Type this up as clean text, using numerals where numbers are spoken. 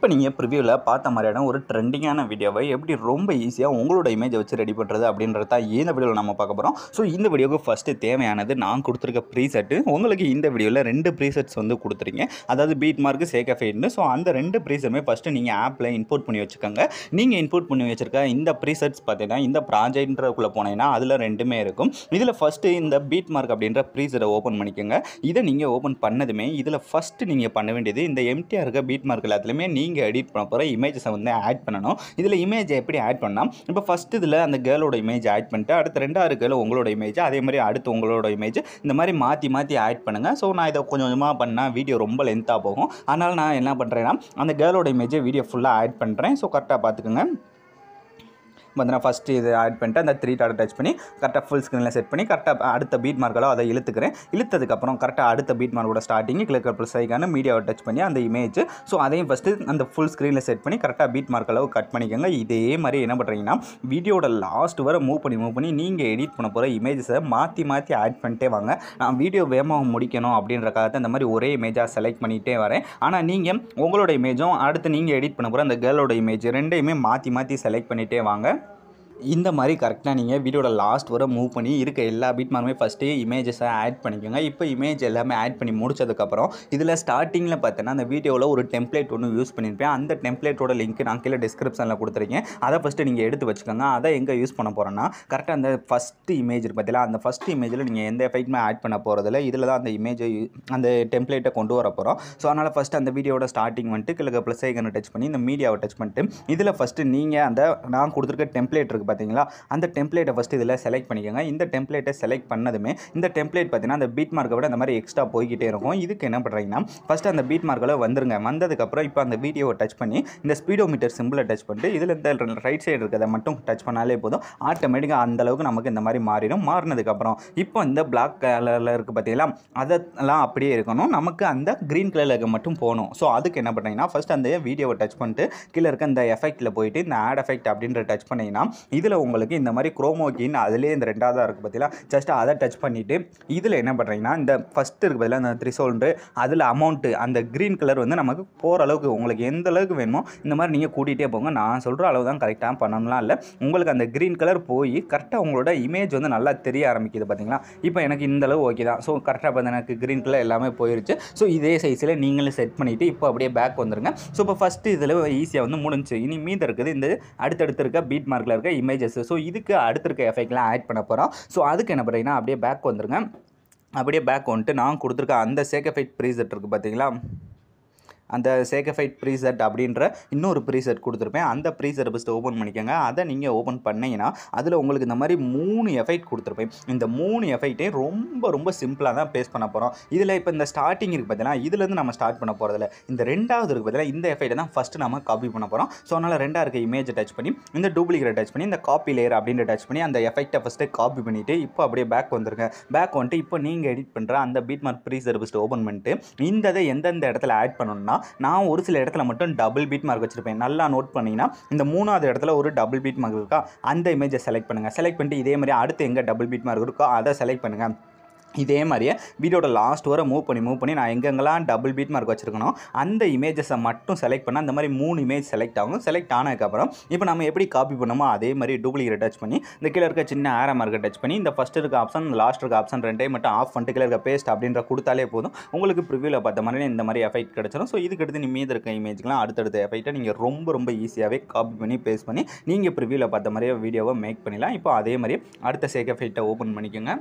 இப்போ நீங்கள் ப்ரிவியூவில் பார்த்த மாதிரியான ஒரு ட்ரெண்டிங்கான வீடியோவை எப்படி ரொம்ப ஈஸியாக உங்களோட இமேஜை வச்சு ரெடி பண்ணுறது அப்படின்றது தான் இந்த வீடியோவில் நம்ம பார்க்க போகிறோம். ஸோ இந்த வீடியோக்கு ஃபஸ்ட்டு தேவையானது நான் கொடுத்துருக்க ப்ரீசெட்டு. உங்களுக்கு இந்த வீடியோவில் 2 ப்ரீசெட்ஸ் வந்து கொடுத்துருங்க. அதாவது பீட் மார்க்கு சேகஃபைட்னு. ஸோ அந்த 2 ப்ரீசெட்டுமே ஃபஸ்ட்டு நீங்கள் ஆப்பில் இம்போர்ட் பண்ணி வச்சுக்கோங்க. நீங்கள் இம்போர்ட் பண்ணி வச்சுருக்க இந்த ப்ரீசெட்ஸ் பார்த்தீங்கன்னா இந்த ப்ராஜெக்ட்ன்றக்குள்ளே போனீங்கன்னா அதில் 2மே இருக்கும். இதில் ஃபஸ்ட்டு இந்த பீட் மார்க் அப்படின்ற ப்ரீசெட்டை ஓப்பன் பண்ணிக்கோங்க. இதை நீங்கள் ஓப்பன் பண்ணதுமே இதில் ஃபஸ்ட்டு நீங்கள் பண்ண வேண்டியது இந்த எம்டிஆர் இருக்க பீட் மார்க் எல்லாத்துலேயுமே நீங்கள் எடிட் பண்ண போகிற இமேஜஸை வந்து ஆட் பண்ணணும். இதில் இமேஜை எப்படி ஆட் பண்ணால் இப்போ ஃபஸ்ட்டு இதில் அந்த கேர்ளோட இமேஜ் ஆட் பண்ணிட்டு அடுத்து 2வது கேர்ள் உங்களோட இமேஜ், அதே மாதிரி அடுத்து உங்களோட இமேஜ், இந்த மாதிரி மாற்றி ஆட் பண்ணுங்கள். ஸோ நான் இதை கொஞ்சம் கொஞ்சமாக பண்ணால் வீடியோ ரொம்ப லென்த்தாக போகும். அதனால் நான் என்ன பண்ணுறேன்னா அந்த கேர்ளோட இமேஜை வீடியோ ஃபுல்லாக ஆட் பண்ணுறேன். ஸோ கரெக்டாக பார்த்துக்குங்க. பார்த்தீங்கன்னா ஃபஸ்ட்டு இது ஆட் பண்ணிட்டு அந்த 3 டாட் டச் பண்ணி கரெக்டாக ஃபுல் ஸ்க்ரீனில் செட் பண்ணி கரெக்டாக அடுத்த பீட் மார்க்கெல்லாம் அதை இழுத்ததுக்கப்புறம் கரெக்டாக அடுத்த பீட் மார்க்கோட ஸ்டார்டிங்கு கிளிக் ப்ளஸ் ஐக்கான மீடியாவை டச் பண்ணி அந்த இமேஜ். ஸோ அதையும் ஃபஸ்ட்டு அந்த ஃபுல் ஸ்க்ரீனில் செட் பண்ணி கரெக்டாக பீட் மார்க் அளவு கட் பண்ணிக்கோங்க. இதே மாதிரி என்ன பண்ணுறீங்கன்னா வீடியோட லாஸ்ட் வரை மூவ் பண்ணி நீங்கள் எடிட் பண்ண போகிற இமேஜஸை மாற்றி ஆட் பண்ணிட்டே வாங்க. நான் வீடியோ வேகமாக முடிக்கணும் அப்படின்றக்காக இந்த மாதிரி ஒரே இமேஜாக செலக்ட் பண்ணிகிட்டே வரேன். ஆனால் நீங்கள் உங்களோட இமேஜும் அடுத்து நீங்கள் எடிட் பண்ண போகிற அந்த கேர்ளோட இமேஜ் 2யுமே மாற்றி செலக்ட் பண்ணிகிட்டே வாங்க. இந்த மாதிரி கரெக்டாக நீங்கள் வீடியோட லாஸ்ட் வரை மூவ் பண்ணி இருக்க எல்லா பீட் மார்க்குமே ஃபஸ்ட்டு இமேஜஸை ஆட் பண்ணிக்கோங்க. இப்போ இமேஜ் எல்லாமே ஆட் பண்ணி முடிச்சதுக்கப்புறம் இதில் ஸ்டார்டிங்கில் பார்த்தீங்கன்னா அந்த வீடியோவில் ஒரு டெம்ப்ளேட் ஒன்று யூஸ் பண்ணியிருப்பேன். அந்த டெம்ப்ளேட்டோட லிங்க் நான் கீழே டிஸ்கிரிப்ஷனில் கொடுத்துருக்கேன். அதை ஃபஸ்ட்டு நீங்கள் எடுத்து வச்சுக்கோங்க. அதை எங்கே யூஸ் பண்ண போகிறோன்னா கரெக்டாக அந்த ஃபஸ்ட்டு இமேஜ் பார்த்தீங்களா, அந்த ஃபஸ்ட்டு இமேஜில் நீங்கள் எந்த எஃபெக்ட்டுமே ஆட் பண்ண போகிறதில்ல. இதில் தான் அந்த இமேஜை அந்த டெம்ப்ளேட்டை கொண்டு வர போகிறோம். ஸோ அதனால் ஃபஸ்ட்டு அந்த வீடியோட ஸ்டார்டிங் வந்துட்டு கீழே ப்ளஸ் ஐக்கனை டச் பண்ணி இந்த மீடியாவை டச் பண்ணிட்டு இதில் ஃபஸ்ட்டு நீங்கள் அந்த நான் கொடுத்துருக்க டெம்ப்ளேட் இருக்குது பார்த்தீங்களா, அந்த டெம்ப்ளேட்டை ஃபஸ்ட்டு இதில் செலக்ட் பண்ணிக்கோங்க. இந்த டெம்ப்ளேட்டை செலக்ட் பண்ணதுமே இந்த டெம்ப்ளேட் பார்த்தீங்கன்னா அந்த பீட் மார்க்கை விட அந்த மாதிரி எக்ஸ்ட்ரா போய்கிட்டே இருக்கும். இதுக்கு என்ன பண்ணுறீங்கன்னா ஃபஸ்ட்டு அந்த பீட் மார்க்கில் வந்துருங்க. வந்ததுக்கப்புறம் இப்போ அந்த வீடியோவை டச் பண்ணி இந்த ஸ்பீடோமீட்டர் சிம்பிளை டச் பண்ணிட்டு இதில் இந்த ரைட் சைடு இருக்கிறத மட்டும் டச் பண்ணாலே போதும். ஆட்டோமேட்டிக்காக அந்தளவுக்கு நமக்கு இந்த மாதிரி மாறிடும். மாறினதுக்கப்புறம் இப்போ இந்த பிளாக் கலரில் இருக்குது பார்த்தீங்களா, அதெல்லாம் அப்படியே இருக்கணும். நமக்கு அந்த க்ரீன் கலரில் மட்டும் போகணும். ஸோ அதுக்கு என்ன பண்ணுறீங்கன்னா ஃபஸ்ட் அந்த வீடியோவை டச் பண்ணிட்டு கீழே இருக்க இந்த எஃபெக்ட்டில் போயிட்டு இந்த ஆட் எஃபெக்ட் அப்படின்ற டச் பண்ணிங்கன்னா இதில் உங்களுக்கு இந்த மாதிரி குரோமோக்கின்னு அதிலே இந்த 2வது இருக்குது பார்த்தீங்களா, ஜஸ்ட் அதை டச் பண்ணிவிட்டு இதில் என்ன பண்ணுறீங்கன்னா இந்த ஃபஸ்ட்டு இருக்குது பார்த்தீங்களா இந்த த்ரிசோல்டு அதில் அமௌண்ட்டு அந்த க்ரீன் கலர் வந்து நமக்கு போகிற அளவுக்கு உங்களுக்கு எந்த அளவுக்கு வேணுமோ இந்த மாதிரி நீங்கள் கூட்டிகிட்டே போங்க. நான் சொல்கிற அளவு தான் கரெக்டாக பண்ணணும்லாம் இல்லை. உங்களுக்கு அந்த க்ரீன் கலர் போய் கரெக்டாக உங்களோட இமேஜ் வந்து நல்லா தெரிய ஆரம்பிக்குது பார்த்தீங்களா. இப்போ எனக்கு இந்த அளவு ஓகே தான். ஸோ கரெக்டாக பார்த்து எனக்கு க்ரீன் கலர் எல்லாமே போயிருச்சு. ஸோ இதே சைஸில் நீங்களும் செட் பண்ணிவிட்டு இப்போ அப்படியே பேக் வந்துருங்க. ஸோ இப்போ ஃபஸ்ட்டு இதில் ஈஸியாக வந்து முடிஞ்சு. இனி மீது இருக்குது இந்த அடுத்தடுத்து இருக்க பீட் மார்க்கில் இருக்க இமேஜஸ். ஸோ இதுக்கு அடுத்து இருக்க எஃபெக்ட்லாம் ஆட் பண்ண போகிறோம். ஸோ அதுக்கு என்ன பண்ணுறீங்கன்னா அப்படியே பேக் வந்துருங்க. அப்படியே பேக் வந்துட்டு நான் கொடுத்துருக்க அந்த சேகஃபைட் ப்ரீசெட் இருக்குது பார்த்தீங்களா, அந்த சேகஃபைட் ப்ரீசெட் அப்படின்ற இன்னொரு ப்ரீசெட் கொடுத்துருப்பேன். அந்த ப்ரீசெட்டை ஃபஸ்ட்டு ஓப்பன் பண்ணிக்கோங்க. அதை நீங்கள் ஓப்பன் பண்ணிங்கன்னா அதில் உங்களுக்கு இந்த மாதிரி 3 எஃபெக்ட் கொடுத்துருப்பேன். இந்த 3 எஃபெக்ட்டையும் ரொம்ப சிம்பிளாக தான் பேஸ்ட் பண்ண போகிறோம். இதில் இப்போ இந்த ஸ்டார்டிங் இருக்குது பார்த்தீங்கன்னா இதுலேருந்து நம்ம ஸ்டார்ட் பண்ண போகிறதில்ல. இந்த 2வது இருக்குது பார்த்தீங்கன்னா இந்த எஃபெக்ட்டை தான் ஃபஸ்ட்டு நம்ம காப்பி பண்ண போகிறோம். ஸோ அதனால் 2வது இருக்க இமேஜை டச் பண்ணி இந்த டூப்ளிகேட் டச் பண்ணி இந்த காப்பி லேயர் அப்படின்ற டச் பண்ணி அந்த எஃபெக்ட்டை ஃபஸ்ட்டு காப்பி பண்ணிவிட்டு இப்போ அப்படியே பேக் வந்துருங்க. பேக் வந்துட்டு இப்போ நீங்கள் எடிட் பண்ணுற அந்த beat mark preset first open பண்ணிட்டு இந்த இதை எந்தெந்த இடத்துல ஆட் பண்ணணும்னா நான் ஒரு சில இடத்துல மட்டும் டபுள் பீட் மார்க் வச்சுருப்பேன். நல்லா நோட் பண்ணிங்கன்னா இந்த 3வது இடத்துல ஒரு டபுள் பீட் மார்க் இருக்கா, அந்த இமேஜை செலக்ட் பண்ணுங்கள். செலக்ட் பண்ணிட்டு இதே மாதிரி அடுத்து எங்கே டபுள் பீட் மார்க் இருக்கோ அதை செலக்ட் பண்ணுங்கள். இதே மாதிரியே வீடியோட லாஸ்ட் வரை மூவ் பண்ணி நான் எங்கெங்கெல்லாம் டபுள் பீட் மார்க் வச்சுருக்கணும் அந்த இமேஜஸை மட்டும் செலக்ட் பண்ணால் அந்த மாதிரி 3 இமேஜ் செலக்ட் ஆகும். செலக்ட் ஆனதுக்கப்புறம் இப்போ நம்ம எப்படி காப்பி பண்ணோமோ அதே மாதிரி டூப்ளிகேட் டச் பண்ணி இந்த கீழே இருக்க சின்ன ஆரோ மார்க்கை டச் பண்ணி இந்த ஃபஸ்ட் இருக்க ஆப்ஷன் லாஸ்ட் இருக்க ஆப்ஷன் 2டையும் மட்டும் ஆஃப் பண்ணிட்டு கீழே இருக்க பேஸ்ட் அப்படின்ற கொடுத்தாலே போதும். உங்களுக்கு ப்ரிவியூவில் பார்த்த மாதிரி இந்த மாதிரி எஃபெக்ட் கிடச்சிடும். ஸோ இதுக்கு அடுத்து மீது இருக்க இமேஜ்லாம் அடுத்தடுத்த எஃபெக்ட்டை நீங்கள் ரொம்ப ஈஸியாகவே காப்பி பண்ணி பேஸ்ட் பண்ணி நீங்கள் ப்ரிவியூவில் பார்த்த மாதிரியே வீடியோவை மேக் பண்ணிடலாம். இப்போ அதே மாதிரி அடுத்த சேக் எஃபெக்ட்டை ஓப்பன் பண்ணிக்கோங்க.